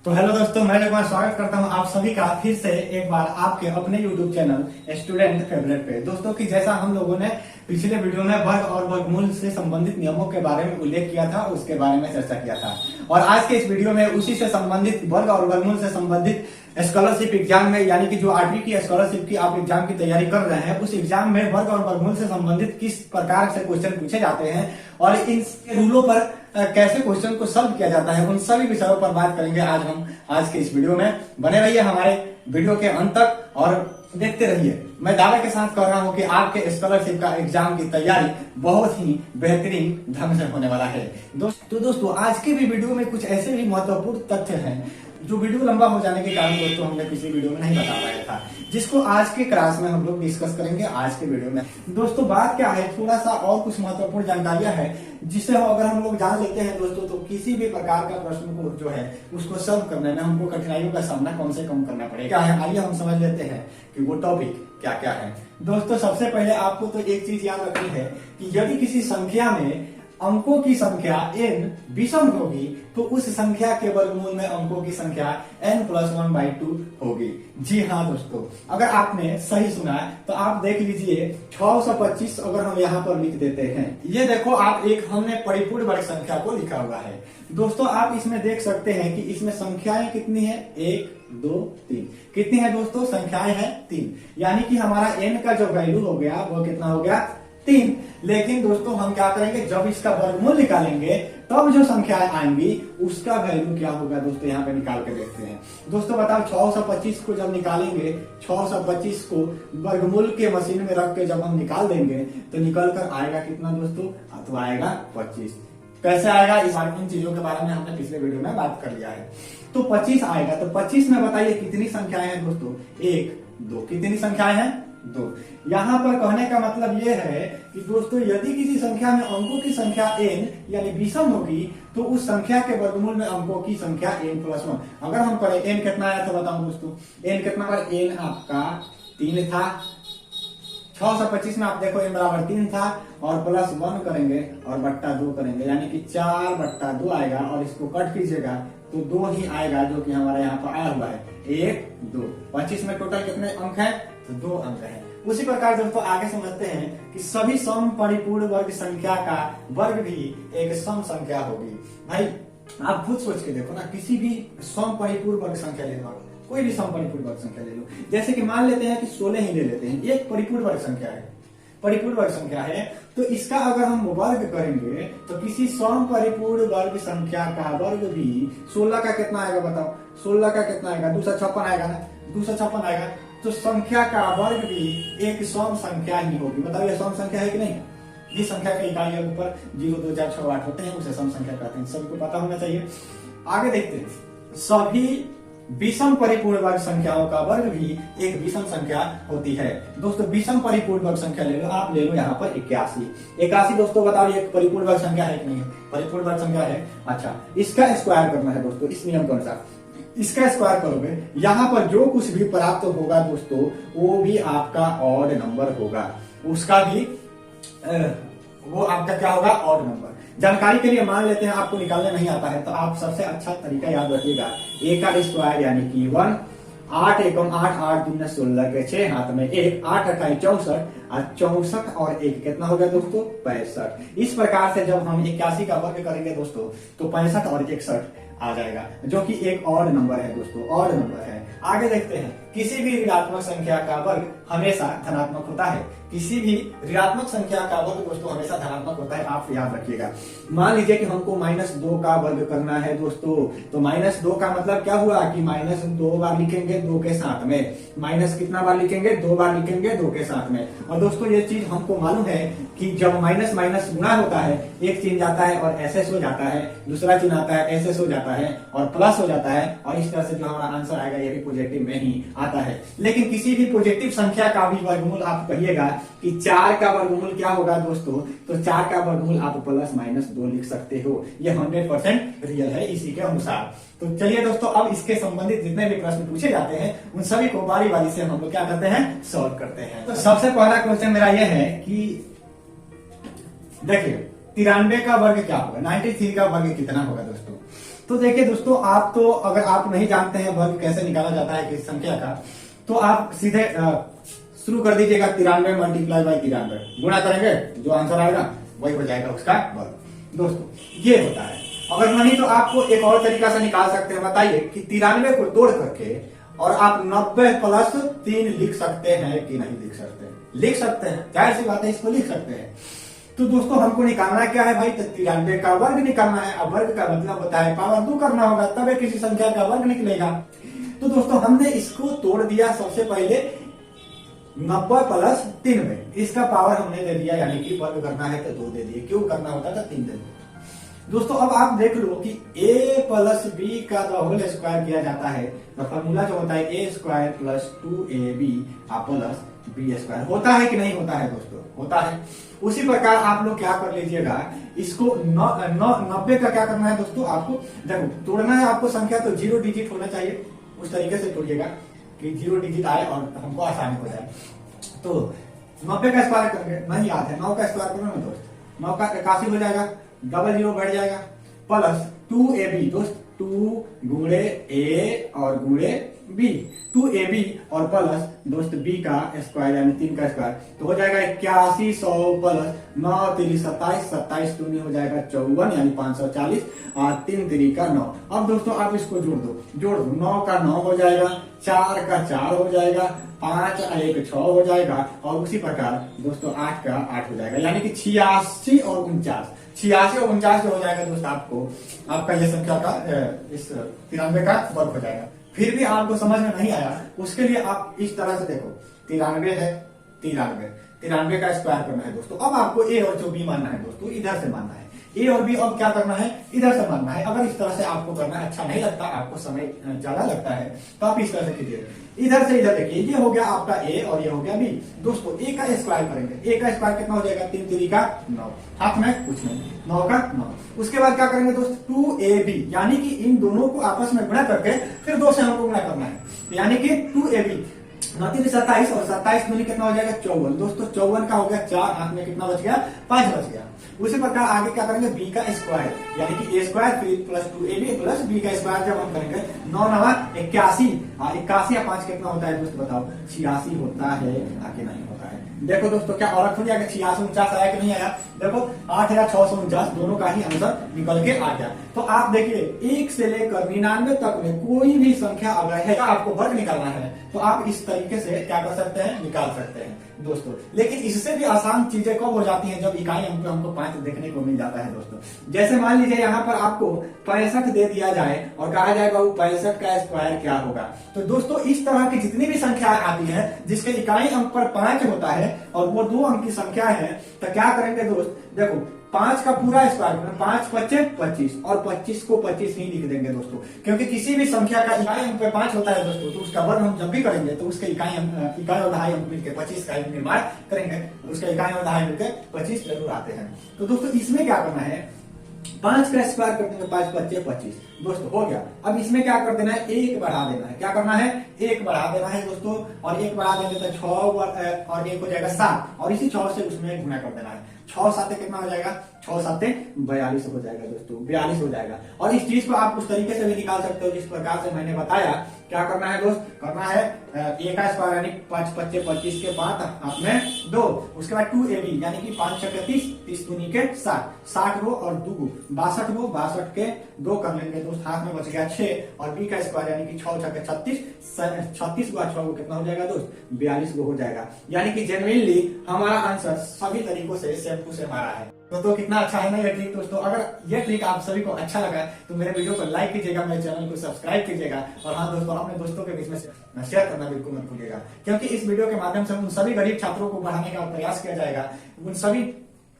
तो हेलो दोस्तों, मैं एक बार स्वागत करता हूं आप सभी का फिर से एक बार आपके अपने YouTube चैनल स्टूडेंट फेवरेट पे। दोस्तों की जैसा हम लोगों ने पिछले वीडियो में वर्ग और वर्गमूल से संबंधित नियमों के बारे में उल्लेख किया था, उसके बारे में चर्चा किया था। और आज के इस वीडियो में उसी से संबंधित वर्ग और वर्गमूल से संबंधित स्कॉलरशिप एग्जाम में, यानी कि जो 8वीं की स्कॉलरशिप की आप एग्जाम की तैयारी कर रहे हैं, उस एग्जाम में वर्ग और वर्गमूल से संबंधित किस प्रकार से क्वेश्चन पूछे जाते हैं और इन रूलों पर कैसे क्वेश्चन को सॉल्व किया जाता है, उन सभी विषयों पर बात करेंगे आज के इस वीडियो में। बने रहिए हमारे वीडियो के अंत तक और देखते रहिए। मैं दावे के साथ कह रहा हूं कि आपके स्कॉलरशिप का एग्जाम की तैयारी बहुत ही बेहतरीन ढंग से होने वाला है। दोस्तों आज के भी वीडियो में कुछ ऐसे भी महत्वपूर्ण तथ्य हैं जो वीडियो लंबा हो जाने के कारण दोस्तों हमने पिछली वीडियो में नहीं बता पाया था, जिसको आज के क्लास में हम लोग डिस्कस करेंगे आज के वीडियो में। दोस्तों बात क्या है, थोड़ा सा और कुछ महत्वपूर्ण जानकारियां हैं जिसे अगर हम लोग जान लेते हैं दोस्तों, तो किसी भी प्रकार का प्रश्न को जो है उसको सॉल्व करने में हमको कठिनाइयों का सामना कम से कम करना पड़ेगा। क्या है, आइए हम समझ लेते हैं कि वो टॉपिक क्या क्या है। दोस्तों सबसे पहले आपको तो एक चीज याद रखनी है कि यदि किसी संख्या में अंकों की संख्या n विषम होगी तो उस संख्या के वर्गमूल में अंकों की संख्या n+1/2 होगी। जी हाँ दोस्तों, अगर आपने सही सुना तो आप देख लीजिए 625 अगर हम यहाँ पर लिख देते हैं, ये देखो आप एक हमने परिपूर्ण वर्ग संख्या को लिखा हुआ है। दोस्तों आप इसमें देख सकते हैं कि इसमें संख्याएं कितनी है, 1 2 3 कितनी है दोस्तों, संख्याएं हैं 3, यानी कि हमारा n का जो वैल्यू हो गया वो कितना हो गया, 3। लेकिन दोस्तों हम क्या करेंगे, जब इसका वर्गमूल निकालेंगे तब जो संख्याएं आएंगी उसका वैल्यू क्या होगा दोस्तों, यहाँ पे निकाल के देखते हैं। दोस्तों बताओ 625 को जब निकालेंगे, 625 को वर्गमूल के मशीन में रख के जब हम निकाल देंगे तो निकल कर आएगा कितना दोस्तों, तो आएगा 25। कैसे आएगा, इस इन चीजों के बारे में हमने पिछले वीडियो में बात कर लिया है। तो 25 आएगा, तो 25 में बताइए कितनी संख्याएं हैं दोस्तों, 1 2 कितनी संख्याएं हैं, 2। यहाँ पर कहने का मतलब यह है कि दोस्तों यदि किसी संख्या में अंकों की संख्या n यानी विषम होगी तो उस संख्या के वर्गमूल में अंकों की संख्या n+1। अगर हम करें n कितना आया था बताओ दोस्तों, n कितना पर n आपका 3 था। 625 में आप देखो n बराबर 3 था और +1 करेंगे और बट्टा 2 करेंगे, यानी कि 4/2 आएगा और इसको कट कीजिएगा तो 2 ही आएगा, जो कि हमारे यहाँ पर आया हुआ है 1 2। 25 में टोटल कितने अंक है, तो 2 अंक है। उसी प्रकार दोस्तों आगे समझते हैं कि सभी सम परिपूर्ण वर्ग संख्या का वर्ग भी एक सम संख्या होगी। भाई आप खुद सोच के देखो ना, किसी भी सम परिपूर्ण वर्ग संख्या ले लो, कोई भी सम परिपूर्ण वर्ग संख्या ले लो, जैसे कि मान लेते हैं कि 16 ही ले लेते हैं, एक परिपूर्ण वर्ग संख्या है, परिपूर्ण वर्ग संख्या है, तो इसका अगर हम वर्ग करेंगे तो किसी सम परिपूर्ण वर्ग संख्या का वर्ग भी 16 का कितना आएगा बताओ, 16 का कितना आएगा, 256 आएगा ना, 256 आएगा। तो संख्या का वर्ग भी एक सम संख्या ही होगी। बताओ ये सम संख्या है कि नहीं। जिस संख्या का इकाई है ऊपर 0 2 4 6 8 होते हैं उसे सम संख्या कहते हैं, सबको पता होना चाहिए। आगे देखते हैं, सभी विषम परिपूर्ण वर्ग संख्याओं का वर्ग भी एक विषम संख्या होती है। दोस्तों विषम परिपूर्ण वर्ग संख्या ले लो, आप ले लो यहाँ पर 81। दोस्तों बताओ ये परिपूर्ण वर्ग संख्या है कि नहीं है, परिपूर्ण वर्ग संख्या है। अच्छा, इसका स्क्वायर करना है दोस्तों, इस नियम के अनुसार इसका स्क्वायर करोगे, यहाँ पर जो कुछ भी प्राप्त होगा दोस्तों वो भी आपका ऑड नंबर होगा, उसका भी वो आपका क्या होगा, ऑड नंबर। जानकारी के लिए मान लेते हैं आपको निकालने नहीं आता है तो आप सबसे अच्छा तरीका याद रखिएगा, a का स्क्वायर यानी कि 1, 8 एकम 8 8 दूना 16 के 6 हाथ में 1, 8 अठाई 64 और 64 और 1 कितना हो गया दोस्तों, 65। इस प्रकार से जब हम 81 का वर्ग करेंगे दोस्तों तो 65 और 61 आ जाएगा, जो कि एक ऑड नंबर है दोस्तों, ऑड नंबर है। आगे देखते हैं, किसी भी ऋणात्मक संख्या का वर्ग हमेशा धनात्मक होता है, किसी भी ऋणात्मक संख्या का वर्ग दोस्तों हमेशा धनात्मक होता है, आप याद रखिएगा। मान लीजिए कि हमको -2 का वर्ग करना है दोस्तों, तो -2 का मतलब क्या हुआ कि -2 बार लिखेंगे 2 के साथ में, माइनस कितना बार लिखेंगे, 2 बार लिखेंगे 2 के साथ में। और दोस्तों ये चीज हमको मालूम है कि जब माइनस माइनस गुणा होता है, एक चिन्ह जाता है और SS हो जाता है, दूसरा चिन्ह आता है SS हो जाता है और प्लस हो जाता है, और इस तरह से जो हमारा आंसर आएगा ये भी पॉजिटिव में ही आता है। लेकिन किसी भी पॉजिटिव संख्या का भी वर्गमूल आप कहिएगा कि 4 का वर्गमूल क्या होगा दोस्तों, तो 4 का वर्गमूल आप +-2 लिख सकते हो, ये 100% रियल है इसी के अनुसार। तो चलिए दोस्तों अब इसके संबंधित जितने भी प्रश्न पूछे जाते हैं उन सभी को बारी बारी से हम लोग क्या करते हैं, सॉल्व करते हैं। तो सबसे पहला क्वेश्चन मेरा यह है कि देखिए 93 का वर्ग क्या होगा, 93 का वर्ग कितना होगा दोस्तों। तो देखिए दोस्तों, आप तो अगर आप नहीं जानते हैं वर्ग कैसे निकाला जाता है किसी संख्या का, तो आप सीधे शुरू कर दीजिएगा 93 मल्टीप्लाई बाई 93, गुणा करेंगे जो आंसर आएगा वही हो जाएगा उसका वर्ग। दोस्तों ये होता है। अगर नहीं तो आपको एक और तरीका से निकाल सकते हैं। बताइए कि 93 को तोड़ करके और आप 90 प्लस 3 लिख सकते हैं कि नहीं लिख सकते? लिख सकते हैं, जाहिर सी बात है, इसको लिख सकते हैं। तो दोस्तों हमको निकालना क्या है भाई? 93 का वर्ग निकालना है। अब वर्ग का मतलब होता है पावर 2 करना होगा, तब किसी संख्या का वर्ग निकलेगा। तो दोस्तों हमने इसको तोड़ दिया सबसे पहले 90 प्लस 3 में, इसका पावर हमने दे दिया, यानी कि वर्ग करना है तो 2 दे दिए, क्यों करना होता था 3 दे दिए। दोस्तों अब आप देख लो कि a प्लस बी का होल स्क्वायर किया जाता है, तो फॉर्मूला जो होता है a square plus 2ab plus B square, होता है कि नहीं होता है दोस्तों? होता है। उसी प्रकार आप लोग क्या कर लीजिएगा, इसको 90 का क्या करना है दोस्तों? आपको देखो तोड़ना है आपको संख्या, तो 0 डिजिट होना चाहिए, उस तरीके से तोड़िएगा कि 0 डिजिट आए और हमको आसानी हो जाए। तो 90 का स्क्वायर करेंगे, नहीं याद है, 9 का स्क्वायर करो ना दोस्त, 9 का 81 हो जाएगा, डबल 0 बढ़ जाएगा, प्लस 2ab दोस्त, 2 गुणे a और गुणे b, 2ab और प्लस दोस्त b का स्क्वायर यानी 3 का स्क्वायर, तो हो जाएगा 8100 प्लस 9 3 27, 27 दूनी हो जाएगा 54 यानी 540 और 3 3 का 9। अब दोस्तों आप इसको जोड़ दो, 9 का 9 हो जाएगा, 4 का 4 हो जाएगा, 5 और 1 6 हो जाएगा, और उसी प्रकार दोस्तों 8 का 8 हो जाएगा, यानी कि 86 और 49, 86 और 49 जो हो जाएगा दोस्त आपको आपका ये संख्या का इस 93 का वर्ग हो जाएगा। फिर भी आपको समझ में नहीं आया, उसके लिए आप इस तरह से देखो, 93 है, 93 का स्क्वायर करना है दोस्तों। अब आपको ए और जो बी मानना है दोस्तों, इधर से मानना है, ए और बी अब क्या करना है? इधर से मानना है। अगर इस तरह से आपको करना अच्छा नहीं लगता, आपको समय ज्यादा लगता है, तो आप इस तरह से कीजिए, इधर से इधर देखिए, ये हो गया आपका ए और ये हो गया बी। दोस्तों ए का स्क्वायर करेंगे, ए का स्क्वायर कितना हो जाएगा? 3 3 का 9, हाथ में कुछ नहीं, 9 का 9। उसके बाद क्या करेंगे दोस्त? 2ab, यानी कि इन दोनों को आपस में गुणा करके फिर 2 से हमको गुणा करना है, यानी कि 2ab, 9 3 27 और 27 दूनी कितना हो जाएगा? 54 दोस्तों, 54 का हो गया 4, हाथ में कितना बच गया? 5 बच गया। उसी प्रकार आगे क्या करेंगे? बी का स्क्वायर, यानी कि ए स्क्वायर फिर प्लस 2ab प्लस बी का स्क्वायर जब हम करेंगे 9 9 81, 81 या 5 कितना होता है दोस्त बताओ? 86 होता है आगे नहीं होता है। देखो दोस्तों क्या औरत हो जाएगा, 86 49 आया कि नहीं आया? देखो 8649 दोनों का ही आंसर निकल के आ गया। तो आप देखिए 1 से लेकर 99 तक में कोई भी संख्या अगर है, आपको वर्ग निकालना है, तो आप इस तरीके से क्या कर सकते हैं? निकाल सकते हैं दोस्तों। लेकिन इससे भी आसान चीजें कब हो जाती हैं? जब इकाई अंक हमको 5 देखने को मिल जाता है दोस्तों। जैसे मान लीजिए यहाँ पर आपको 65 दे दिया जाए और कहा जाए बाबू 65 का स्क्वायर क्या होगा, तो दोस्तों इस तरह की जितनी भी संख्या आती है जिसके इकाई अंक पर 5 होता है और वो 2 अंक की संख्या है, तो क्या करेंगे दोस्त? देखो 5 का पूरा स्क्वायर करना, 5 5 25 और 25 को 25 ही लिख देंगे दोस्तों, क्योंकि किसी भी संख्या का इकाई अंक पे 5 होता है दोस्तों, तो उसका वर्ग हम जब भी करेंगे तो उसके इकाई और दहाई अंक मिलकर 25 का निर्माण करेंगे, उसका इकाई और दहाई मिलकर 25 जरूर आते हैं। तो दोस्तों इसमें क्या करना है? 5 का स्क्वायर कर देंगे, 5 5 25 दोस्तों हो गया। अब इसमें क्या कर देना है? 1 बढ़ा देना है। क्या करना है? 1 बढ़ा देना है दोस्तों, और 1 बढ़ा देंगे तो 6 और 1 हो जाएगा 7, और इसी 6 से उसमें गुणा कर देना है। 6 7 कितना हो जाएगा? 6 7 42 हो जाएगा दोस्तों, 42 हो जाएगा। और इस चीज को आप उस तरीके से भी निकाल सकते हो जिस प्रकार से मैंने बताया। क्या करना है दोस्त? करना है ए का स्क्वायर यानी 5 25 25 के बाद आपने 2, उसके बाद 2ab यानी कि 5 6 30, 30 दूनी के 60, 60 रो और 2 62 रो, 62 के 2 कर लेंगे दोस्त, हाथ में बच गया 6, और बी का स्क्वायर यानी कि 6 6 36, 36 गुआ 6 को कितना हो जाएगा दोस्त? 42 को हो जाएगा। यानी कि जेन्युइनली हमारा आंसर सभी तरीकों से सेम टू सेम आ रहा है। तो कितना अच्छा है ना ये ट्रिक दोस्तों। अगर ये ट्रिक आप सभी को अच्छा लगा तो मेरे वीडियो को लाइक कीजिएगा, मेरे चैनल को सब्सक्राइब कीजिएगा, और हाँ दोस्तों अपने दोस्तों के बीच में शेयर करना बिल्कुल मत भूलिएगा, क्योंकि इस वीडियो के माध्यम से उन सभी गरीब छात्रों को पढ़ाने का प्रयास किया जाएगा, उन सभी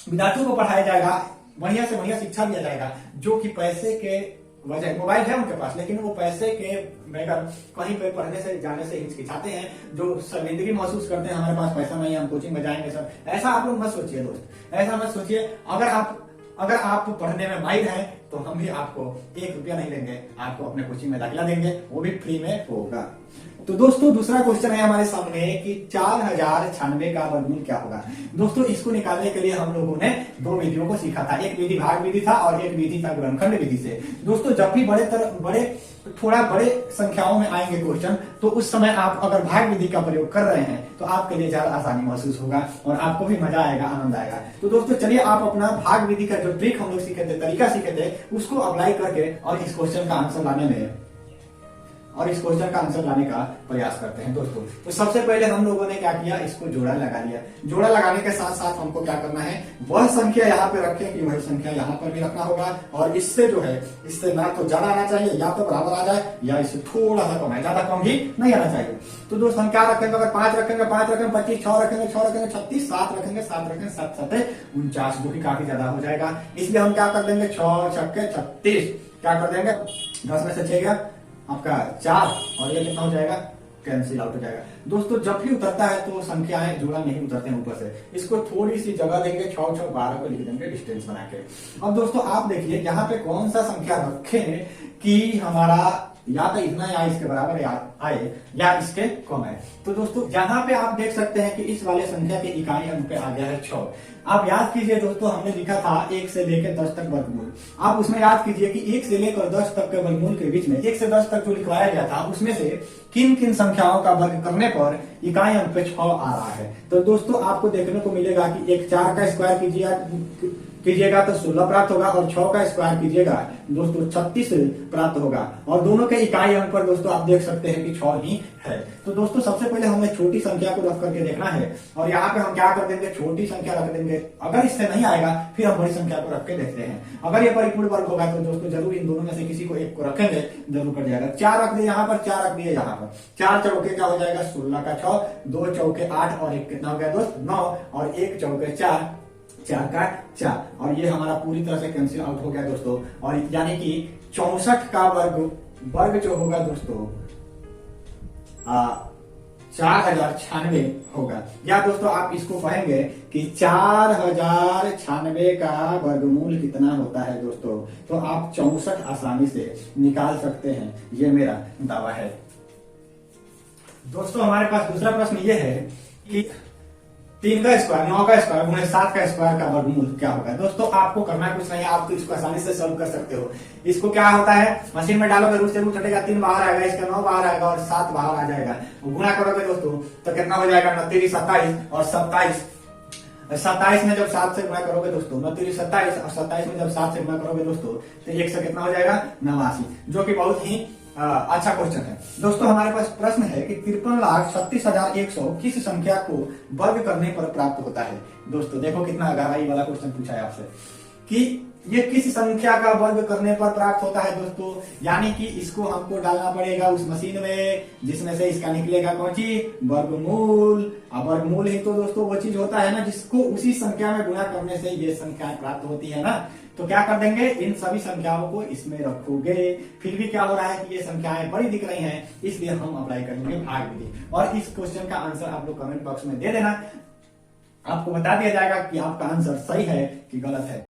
विद्यार्थियों को पढ़ाया जाएगा, बढ़िया से बढ़िया शिक्षा दिया जाएगा, जो कि पैसे के वजह, मोबाइल है उनके पास लेकिन वो पैसे के बगैर कहीं पे पढ़ने से जाने से हिचकिचाते हैं, जो शर्मिंदगी महसूस करते हैं हमारे पास पैसा नहीं है, हम कोचिंग में जाएंगे सर। ऐसा आप लोग मत सोचिए दोस्त, ऐसा मत सोचिए। अगर आप अगर आप पढ़ने में माहिर हैं तो हम भी आपको 1 रुपया नहीं लेंगे, आपको अपने कोचिंग में दाखिला देंगे, वो भी फ्री में होगा। तो दोस्तों दूसरा क्वेश्चन है हमारे सामने कि 4096 का वर्गमूल क्या होगा। दोस्तों इसको निकालने के लिए हम लोगों ने 2 विधियों को सीखा था, एक विधि भाग विधि था और एक विधि था गुणनखंड विधि से। दोस्तों जब भी थोड़ा बड़े संख्याओं में आएंगे क्वेश्चन, तो उस समय आप अगर भाग विधि का प्रयोग कर रहे हैं तो आपके लिए ज्यादा आसानी महसूस होगा और आपको भी मजा आएगा, आनंद आएगा। तो दोस्तों चलिए आप अपना भाग विधि का जो ट्रिक हम लोग सीखे थे, तरीका सीखे थे, उसको अप्लाई करके और इस क्वेश्चन का आंसर लाने का प्रयास करते हैं। दोस्तों तो सबसे पहले हम लोगों ने क्या किया, इसको जोड़ा लगा लिया। जोड़ा लगाने के साथ साथ हमको क्या करना है, वह संख्या यहाँ पे रखें कि वही संख्या यहाँ पर भी रखना होगा, और इससे जो है इससे ना तो ज्यादा आना चाहिए, या तो बराबर आ जाए या इससे थोड़ा सा कम है, ज्यादा कम भी नहीं आना चाहिए। तो दोस्त हम क्या रखेंगे, अगर 5 रखेंगे 5 रखेंगे, 25 6 रखेंगे 6 रखेंगे, 36 7 रखेंगे 7 रखेंगे, 7 7 49, जो कि काफी ज्यादा हो जाएगा। इसलिए हम क्या कर देंगे, 6 छक्के 36, क्या कर देंगे 10 में से 6 गया आपका 4, और ये कितना हो जाएगा, कैंसिल आउट हो जाएगा। दोस्तों जब भी उतरता है तो संख्याएं जोड़ा नहीं उतरते हैं ऊपर से, इसको थोड़ी सी जगह देंगे, 6 6 12 को लिख देंगे डिस्टेंस बना के। अब दोस्तों आप देखिए यहाँ पे कौन सा संख्या रखें कि हमारा या तो इतना या इसके बराबर आए या इसके कम है। तो दोस्तों यहाँ पे आप देख सकते हैं कि इस वाले संख्या के इकाई अंक पे आ गया है 6। आप याद कीजिए दोस्तों, हमने लिखा था 1 से लेकर 10 तक वर्गमूल। आप उसमें याद कीजिए कि 1 से लेकर 10 तक के वर्गमूल के बीच में 1 से 10 तक जो लिखवाया गया था, उसमें से किन किन संख्याओं का वर्ग करने पर इकाई अंक पे 6 आ रहा है। तो दोस्तों आपको देखने को मिलेगा कि एक 4 का स्क्वायर कीजिएगा तो 16 प्राप्त होगा, और 6 का स्क्वायर कीजिएगा दोस्तों 36 प्राप्त होगा, और दोनों के इकाई अंक पर दोस्तों आप देख सकते हैं कि 6 ही है। तो दोस्तों सबसे पहले हमें छोटी संख्या को रख करके देखना है, और यहाँ पे हम क्या कर देंगे, छोटी संख्या रख देंगे। अगर इससे नहीं आएगा फिर हम बड़ी संख्या को रख के देखते हैं। अगर ये परिपूर्ण वर्ग होगा तो दोस्तों जरूर इन दोनों में से किसी को एक को रखेंगे, जरूर कर जाएगा। 4 रख दिए यहाँ पर, 4 रख दिए यहाँ पर, 4 चौके क्या हो जाएगा 16 का 6, 2 चौके 8 और 1 कितना हो गया दोस्त 9, और 1 चौके 4 4 का 4, और ये हमारा पूरी तरह से कैंसिल आउट हो गया दोस्तों। और यानी कि 64 का वर्ग जो होगा दोस्तों 4096 होगा। या दोस्तों आप इसको कहेंगे कि 4096 का वर्गमूल कितना होता है दोस्तों, तो आप 64 आसानी से निकाल सकते हैं, ये मेरा दावा है। दोस्तों हमारे पास दूसरा प्रश्न ये है कि 3 का स्क्वायर 9 का स्क्वायर गुणे 7 का स्क्वायर का वर्गमूल क्या होगा। दोस्तों आपको करना कुछ नहीं है, आप तो इसको आसानी से सॉल्व कर सकते हो। इसको क्या होता है, मशीन में डालोगे रूट से रूट हटेगा, 3 बाहर आएगा, इसका 9 बाहर आएगा और 7 बाहर आ जाएगा। गुणा करोगे दोस्तों तो कितना हो जाएगा 29 27 और 27 में जब 7 से गुणा करोगे दोस्तों 29 27, और 27 में जब 7 से गुणा करोगे दोस्तों तो 1 से कितना हो जाएगा 89, जो कि बहुत ही अच्छा क्वेश्चन है। दोस्तों हमारे पास प्रश्न है कि 53,36,100 किस संख्या को वर्ग करने पर प्राप्त होता है। दोस्तों देखो कितना गहराई वाला क्वेश्चन पूछा है आपसे कि ये किस संख्या का वर्ग करने पर प्राप्त होता है दोस्तों, यानी कि इसको हमको डालना पड़ेगा उस मशीन में जिसमें से इसका निकलेगा कौन सी वर्गमूल। अब वर्गमूल ही तो दोस्तों वो चीज होता है ना जिसको उसी संख्या में गुणा करने से ये संख्या प्राप्त होती है ना। तो क्या कर देंगे, इन सभी संख्याओं को इसमें रखोगे। फिर भी क्या हो रहा है कि ये संख्याएं बड़ी दिख रही हैं, इसलिए हम अप्लाई करेंगे भाग विधि। और इस क्वेश्चन का आंसर आप लोग कमेंट बॉक्स में दे देना, आपको बता दिया जाएगा कि आपका आंसर सही है कि गलत है।